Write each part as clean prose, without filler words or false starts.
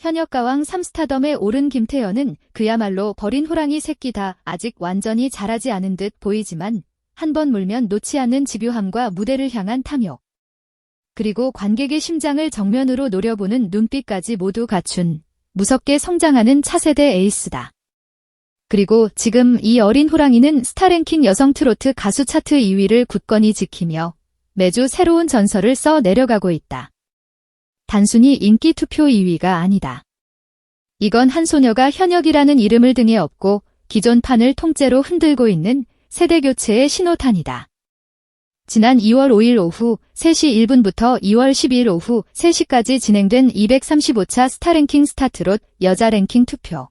현역가왕 3스타덤에 오른 김태현은 그야말로 버린 호랑이 새끼다. 아직 완전히 자라지 않은 듯 보이지만 한 번 물면 놓지 않는 집요함과 무대를 향한 탐욕, 그리고 관객의 심장을 정면으로 노려보는 눈빛까지 모두 갖춘 무섭게 성장하는 차세대 에이스다. 그리고 지금 이 어린 호랑이는 스타랭킹 여성 트로트 가수 차트 2위를 굳건히 지키며 매주 새로운 전설을 써 내려가고 있다. 단순히 인기 투표 2위가 아니다. 이건 한 소녀가 현역이라는 이름을 등에 업고 기존 판을 통째로 흔들고 있는 세대교체의 신호탄이다. 지난 2월 5일 오후 3시 1분부터 2월 12일 오후 3시까지 진행된 235차 스타랭킹 스타트롯 여자 랭킹 투표.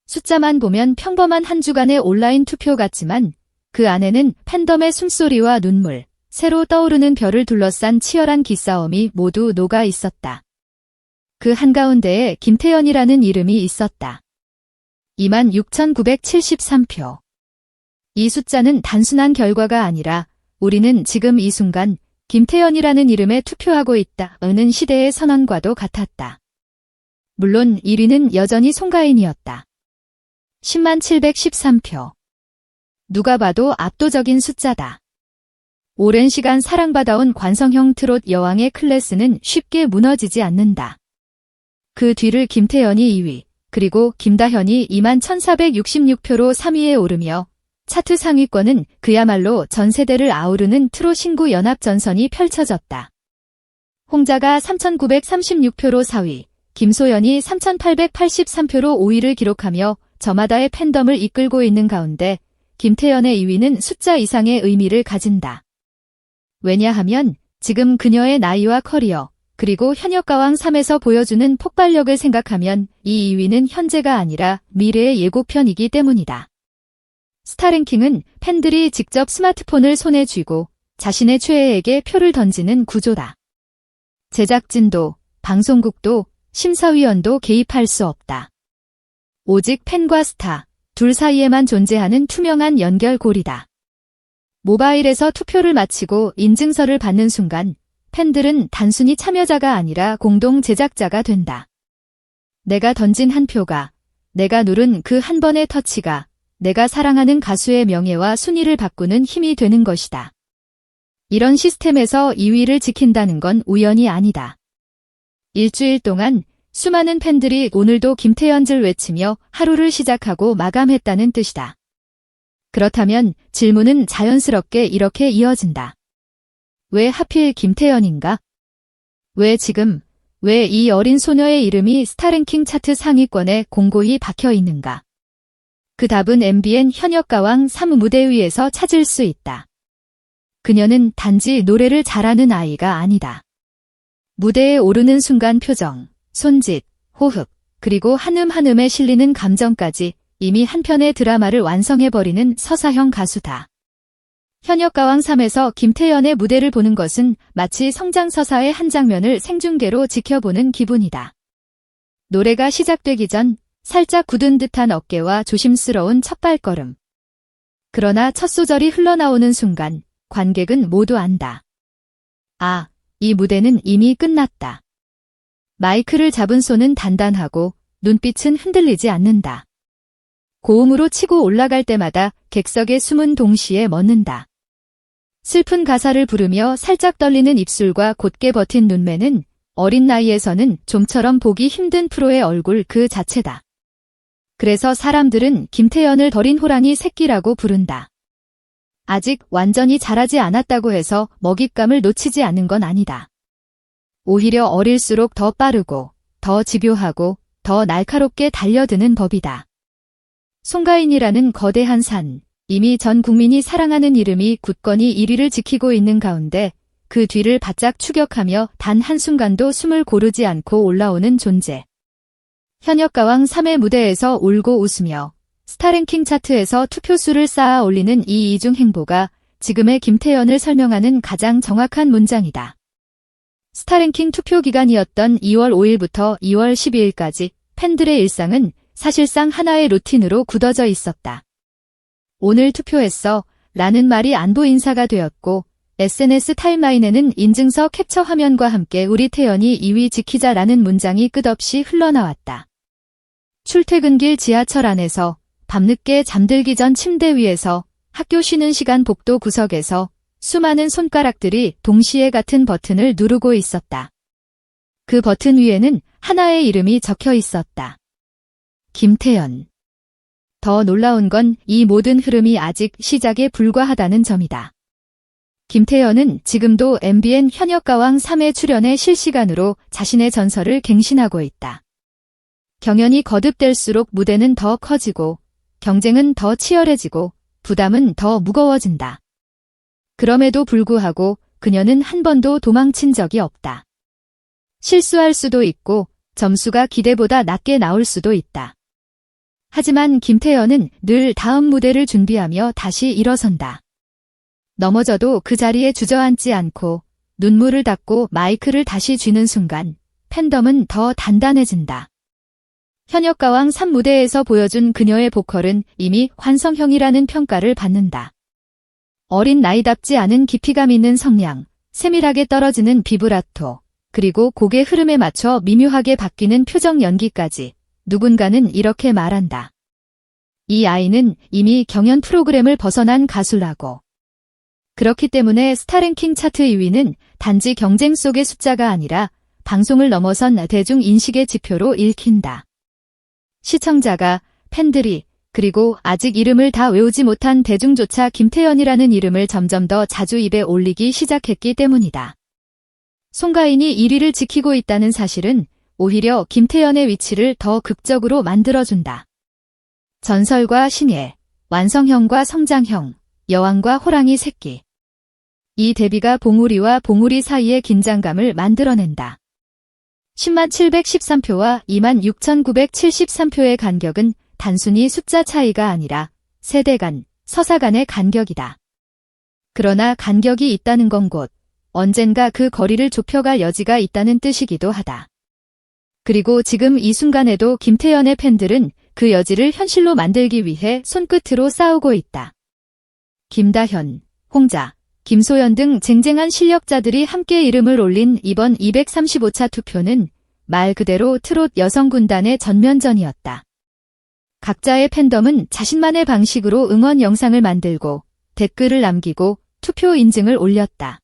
숫자만 보면 평범한 한 주간의 온라인 투표 같지만 그 안에는 팬덤의 숨소리와 눈물, 새로 떠오르는 별을 둘러싼 치열한 기싸움이 모두 녹아 있었다. 그 한가운데에 김태현이라는 이름이 있었다. 26,973표. 이 숫자는 단순한 결과가 아니라 우리는 지금 이 순간 김태현이라는 이름에 투표하고 있다는 시대의 선언과도 같았다. 물론 1위는 여전히 송가인이었다. 10713표. 누가 봐도 압도적인 숫자다. 오랜 시간 사랑받아온 관성형 트롯 여왕의 클래스는 쉽게 무너지지 않는다. 그 뒤를 김태현이 2위, 그리고 김다현이 21,466표로 3위에 오르며 차트 상위권은 그야말로 전 세대를 아우르는 트롯 신구 연합전선이 펼쳐졌다. 홍자가 3,936표로 4위, 김소연이 3,883표로 5위를 기록하며 저마다의 팬덤을 이끌고 있는 가운데 김태현의 2위는 숫자 이상의 의미를 가진다. 왜냐하면 지금 그녀의 나이와 커리어, 그리고 현역가왕 3에서 보여주는 폭발력을 생각하면 이 2위는 현재가 아니라 미래의 예고편이기 때문이다. 스타랭킹은 팬들이 직접 스마트폰을 손에 쥐고 자신의 최애에게 표를 던지는 구조다. 제작진도, 방송국도, 심사위원도 개입할 수 없다. 오직 팬과 스타, 둘 사이에만 존재하는 투명한 연결고리다. 모바일에서 투표를 마치고 인증서를 받는 순간 팬들은 단순히 참여자가 아니라 공동 제작자가 된다. 내가 던진 한 표가, 내가 누른 그 한 번의 터치가 내가 사랑하는 가수의 명예와 순위를 바꾸는 힘이 되는 것이다. 이런 시스템에서 2위를 지킨다는 건 우연이 아니다. 일주일 동안 수많은 팬들이 오늘도 김태현을 외치며 하루를 시작하고 마감했다는 뜻이다. 그렇다면 질문은 자연스럽게 이렇게 이어진다. 왜 하필 김태현인가? 왜 지금, 왜 이 어린 소녀의 이름이 스타랭킹 차트 상위권에 공고히 박혀 있는가? 그 답은 MBN 현역가왕 3 무대 위에서 찾을 수 있다. 그녀는 단지 노래를 잘하는 아이가 아니다. 무대에 오르는 순간 표정, 손짓, 호흡, 그리고 한음 한음에 실리는 감정까지 이미 한 편의 드라마를 완성해버리는 서사형 가수다. 현역가왕 3에서 김태현의 무대를 보는 것은 마치 성장서사의 한 장면을 생중계로 지켜보는 기분이다. 노래가 시작되기 전 살짝 굳은 듯한 어깨와 조심스러운 첫 발걸음. 그러나 첫 소절이 흘러나오는 순간 관객은 모두 안다. 아, 이 무대는 이미 끝났다. 마이크를 잡은 손은 단단하고 눈빛은 흔들리지 않는다. 고음으로 치고 올라갈 때마다 객석의 숨은 동시에 멎는다. 슬픈 가사를 부르며 살짝 떨리는 입술과 곧게 버틴 눈매는 어린 나이에서는 좀처럼 보기 힘든 프로의 얼굴 그 자체다. 그래서 사람들은 김태현을 버린 호랑이 새끼라고 부른다. 아직 완전히 자라지 않았다고 해서 먹잇감을 놓치지 않은 건 아니다. 오히려 어릴수록 더 빠르고, 더 집요하고, 더 날카롭게 달려드는 법이다. 송가인이라는 거대한 산, 이미 전 국민이 사랑하는 이름이 굳건히 1위를 지키고 있는 가운데 그 뒤를 바짝 추격하며 단 한순간도 숨을 고르지 않고 올라오는 존재. 현역가왕 3의 무대에서 울고 웃으며 스타랭킹 차트에서 투표수를 쌓아 올리는 이 이중 행보가 지금의 김태현을 설명하는 가장 정확한 문장이다. 스타랭킹 투표 기간이었던 2월 5일부터 2월 12일까지 팬들의 일상은 사실상 하나의 루틴으로 굳어져 있었다. 오늘 투표했어 라는 말이 안부 인사가 되었고 SNS 타임라인에는 인증서 캡처 화면과 함께 우리 태연이 2위 지키자라는 문장이 끝없이 흘러나왔다. 출퇴근길 지하철 안에서, 밤늦게 잠들기 전 침대 위에서, 학교 쉬는 시간 복도 구석에서 수많은 손가락들이 동시에 같은 버튼을 누르고 있었다. 그 버튼 위에는 하나의 이름이 적혀 있었다. 김태연. 더 놀라운 건 이 모든 흐름이 아직 시작에 불과하다는 점이다. 김태연은 지금도 MBN 현역가왕 3회 출연에 실시간으로 자신의 전설을 갱신하고 있다. 경연이 거듭될수록 무대는 더 커지고, 경쟁은 더 치열해지고, 부담은 더 무거워진다. 그럼에도 불구하고 그녀는 한 번도 도망친 적이 없다. 실수할 수도 있고 점수가 기대보다 낮게 나올 수도 있다. 하지만 김태연은 늘 다음 무대를 준비하며 다시 일어선다. 넘어져도 그 자리에 주저앉지 않고 눈물을 닦고 마이크를 다시 쥐는 순간 팬덤은 더 단단해진다. 현역가왕 3무대에서 보여준 그녀의 보컬은 이미 환성형이라는 평가를 받는다. 어린 나이답지 않은 깊이감 있는 성량, 세밀하게 떨어지는 비브라토, 그리고 곡의 흐름에 맞춰 미묘하게 바뀌는 표정 연기까지 누군가는 이렇게 말한다. 이 아이는 이미 경연 프로그램을 벗어난 가수라고. 그렇기 때문에 스타랭킹 차트 2위는 단지 경쟁 속의 숫자가 아니라 방송을 넘어선 대중인식의 지표로 읽힌다. 시청자가, 팬들이, 그리고 아직 이름을 다 외우지 못한 대중조차 김태연이라는 이름을 점점 더 자주 입에 올리기 시작했기 때문이다. 송가인이 1위를 지키고 있다는 사실은 오히려 김태연의 위치를 더 극적으로 만들어준다. 전설과 신예, 완성형과 성장형, 여왕과 호랑이 새끼. 이 대비가 봉우리와 봉우리 사이의 긴장감을 만들어낸다. 10만 713표와 2만 6,973표의 간격은 단순히 숫자 차이가 아니라 세대 간, 서사 간의 간격이다. 그러나 간격이 있다는 건 곧 언젠가 그 거리를 좁혀갈 여지가 있다는 뜻이기도 하다. 그리고 지금 이 순간에도 김태연의 팬들은 그 여지를 현실로 만들기 위해 손끝으로 싸우고 있다. 김다현, 홍자, 김소연 등 쟁쟁한 실력자들이 함께 이름을 올린 이번 235차 투표는 말 그대로 트롯 여성군단의 전면전이었다. 각자의 팬덤은 자신만의 방식으로 응원 영상을 만들고 댓글을 남기고 투표 인증을 올렸다.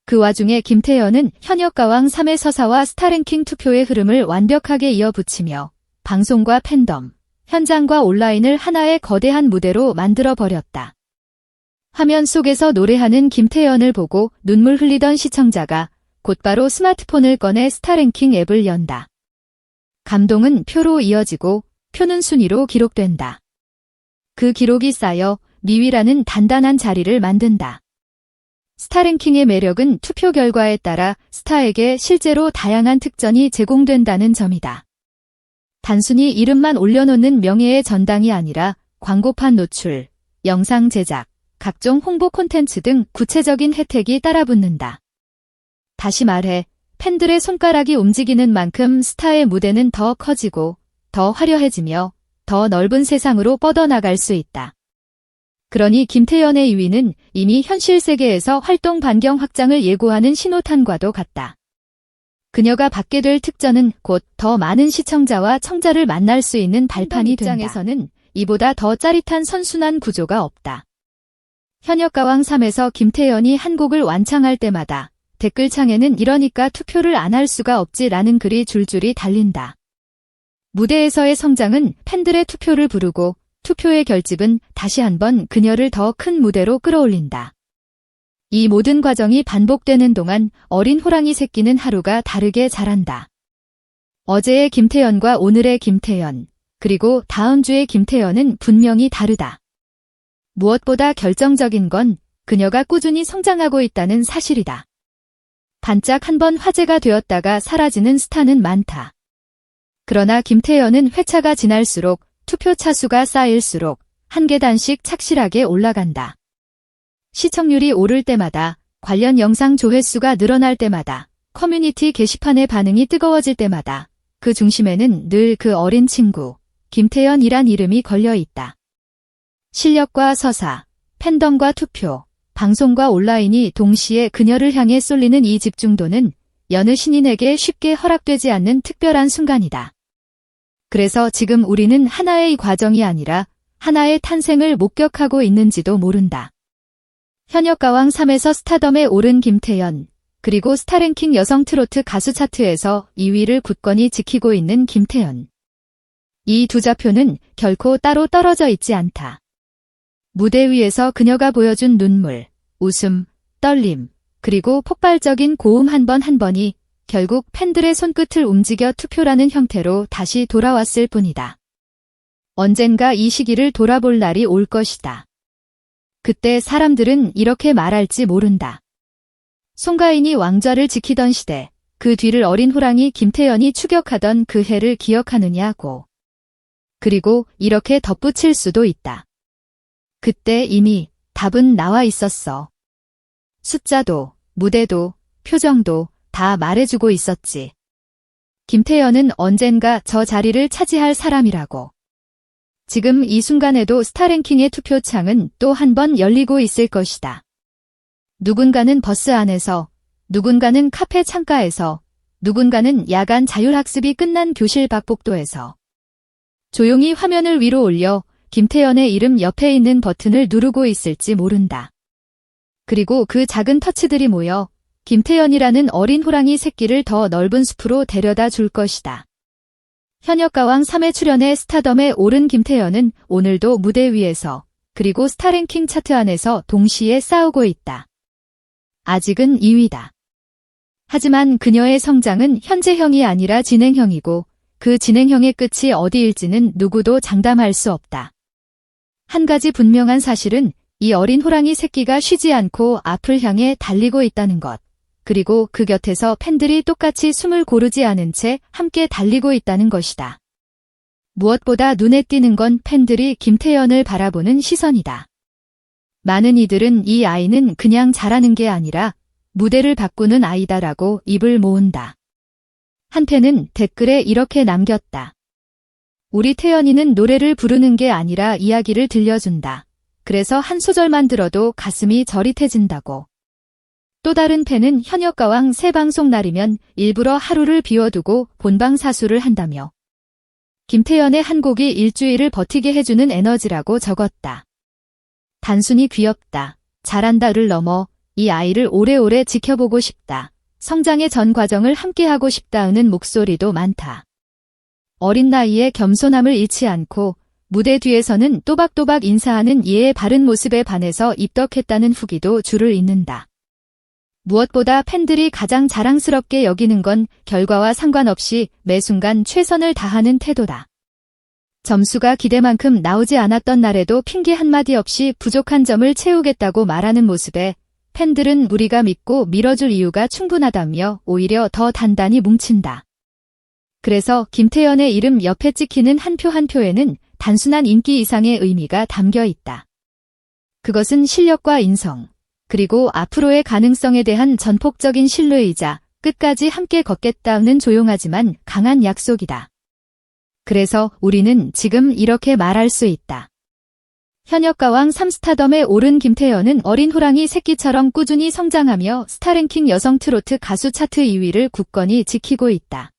그 와중에 김태연은 현역가왕 3회 서사와 스타랭킹 투표의 흐름을 완벽하게 이어붙이며 방송과 팬덤, 현장과 온라인을 하나의 거대한 무대로 만들어버렸다. 화면 속에서 노래하는 김태연을 보고 눈물 흘리던 시청자가 곧바로 스마트폰을 꺼내 스타랭킹 앱을 연다. 감동은 표로 이어지고 표는 순위로 기록된다. 그 기록이 쌓여 미위라는 단단한 자리를 만든다. 스타랭킹의 매력은 투표 결과에 따라 스타에게 실제로 다양한 특전이 제공된다는 점이다. 단순히 이름만 올려놓는 명예의 전당이 아니라 광고판 노출, 영상 제작, 각종 홍보 콘텐츠 등 구체적인 혜택이 따라붙는다. 다시 말해, 팬들의 손가락이 움직이는 만큼 스타의 무대는 더 커지고, 더 화려해지며, 더 넓은 세상으로 뻗어나갈 수 있다. 그러니 김태연의 2위는 이미 현실 세계에서 활동 반경 확장을 예고하는 신호탄과도 같다. 그녀가 받게 될 특전은 곧 더 많은 시청자와 청자를 만날 수 있는 발판이 된다. 입장에서는 이보다 더 짜릿한 선순환 구조가 없다. 현역가왕 3에서 김태연이 한 곡을 완창할 때마다 댓글창에는 이러니까 투표를 안 할 수가 없지라는 글이 줄줄이 달린다. 무대에서의 성장은 팬들의 투표를 부르고 투표의 결집은 다시 한번 그녀를 더 큰 무대로 끌어올린다. 이 모든 과정이 반복되는 동안 어린 호랑이 새끼는 하루가 다르게 자란다. 어제의 김태연과 오늘의 김태연, 그리고 다음 주의 김태연은 분명히 다르다. 무엇보다 결정적인 건 그녀가 꾸준히 성장하고 있다는 사실이다. 반짝 한번 화제가 되었다가 사라지는 스타는 많다. 그러나 김태연은 회차가 지날수록 투표 차수가 쌓일수록 한 계단씩 착실하게 올라간다. 시청률이 오를 때마다, 관련 영상 조회수가 늘어날 때마다, 커뮤니티 게시판의 반응이 뜨거워질 때마다 그 중심에는 늘 그 어린 친구, 김태연이란 이름이 걸려 있다. 실력과 서사, 팬덤과 투표, 방송과 온라인이 동시에 그녀를 향해 쏠리는 이 집중도는 여느 신인에게 쉽게 허락되지 않는 특별한 순간이다. 그래서 지금 우리는 하나의 과정이 아니라 하나의 탄생을 목격하고 있는지도 모른다. 현역가왕 3에서 스타덤에 오른 김태연, 그리고 스타랭킹 여성 트로트 가수 차트에서 2위를 굳건히 지키고 있는 김태연. 이 두 좌표는 결코 따로 떨어져 있지 않다. 무대 위에서 그녀가 보여준 눈물, 웃음, 떨림, 그리고 폭발적인 고음 한 번 한 번이 결국 팬들의 손끝을 움직여 투표라는 형태로 다시 돌아왔을 뿐이다. 언젠가 이 시기를 돌아볼 날이 올 것이다. 그때 사람들은 이렇게 말할지 모른다. 송가인이 왕좌를 지키던 시대, 그 뒤를 어린 호랑이 김태연이 추격하던 그 해를 기억하느냐고. 그리고 이렇게 덧붙일 수도 있다. 그때 이미 답은 나와 있었어. 숫자도, 무대도, 표정도 다 말해주고 있었지. 김태연은 언젠가 저 자리를 차지할 사람이라고. 지금 이 순간에도 스타랭킹의 투표창은 또 한 번 열리고 있을 것이다. 누군가는 버스 안에서, 누군가는 카페 창가에서, 누군가는 야간 자율학습이 끝난 교실 밖복도에서 조용히 화면을 위로 올려 김태연의 이름 옆에 있는 버튼을 누르고 있을지 모른다. 그리고 그 작은 터치들이 모여 김태연이라는 어린 호랑이 새끼를 더 넓은 숲으로 데려다 줄 것이다. 현역가왕 3회 출연해 스타덤에 오른 김태연은 오늘도 무대 위에서 그리고 스타랭킹 차트 안에서 동시에 싸우고 있다. 아직은 2위다. 하지만 그녀의 성장은 현재형이 아니라 진행형이고 그 진행형의 끝이 어디일지는 누구도 장담할 수 없다. 한 가지 분명한 사실은 이 어린 호랑이 새끼가 쉬지 않고 앞을 향해 달리고 있다는 것, 그리고 그 곁에서 팬들이 똑같이 숨을 고르지 않은 채 함께 달리고 있다는 것이다. 무엇보다 눈에 띄는 건 팬들이 김태연을 바라보는 시선이다. 많은 이들은 이 아이는 그냥 잘하는 게 아니라 무대를 바꾸는 아이다라고 입을 모은다. 한 팬은 댓글에 이렇게 남겼다. 우리 태연이는 노래를 부르는 게 아니라 이야기를 들려준다. 그래서 한 소절만 들어도 가슴이 저릿해진다고. 또 다른 팬은 현역가왕 새 방송 날이면 일부러 하루를 비워두고 본방 사수를 한다며 김태연의 한 곡이 일주일을 버티게 해주는 에너지라고 적었다. 단순히 귀엽다, 잘한다를 넘어 이 아이를 오래오래 지켜보고 싶다. 성장의 전 과정을 함께하고 싶다는 목소리도 많다. 어린 나이에 겸손함을 잃지 않고 무대 뒤에서는 또박또박 인사하는 이의 바른 모습에 반해서 입덕했다는 후기도 줄을 잇는다. 무엇보다 팬들이 가장 자랑스럽게 여기는 건 결과와 상관없이 매 순간 최선을 다하는 태도다. 점수가 기대만큼 나오지 않았던 날에도 핑계 한마디 없이 부족한 점을 채우겠다고 말하는 모습에 팬들은 우리가 믿고 밀어줄 이유가 충분하다며 오히려 더 단단히 뭉친다. 그래서 김태연의 이름 옆에 찍히는 한 표 한 표에는 단순한 인기 이상의 의미가 담겨 있다. 그것은 실력과 인성, 그리고 앞으로의 가능성에 대한 전폭적인 신뢰이자 끝까지 함께 걷겠다는 조용하지만 강한 약속이다. 그래서 우리는 지금 이렇게 말할 수 있다. 현역가왕 3스타덤에 오른 김태연은 어린 호랑이 새끼처럼 꾸준히 성장하며 스타랭킹 여성 트로트 가수 차트 2위를 굳건히 지키고 있다.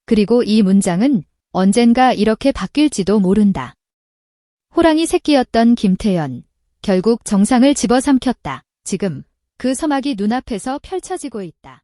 그리고 이 문장은 언젠가 이렇게 바뀔지도 모른다. 호랑이 새끼였던 김태연, 결국 정상을 집어삼켰다. 지금 그 서막이 눈앞에서 펼쳐지고 있다.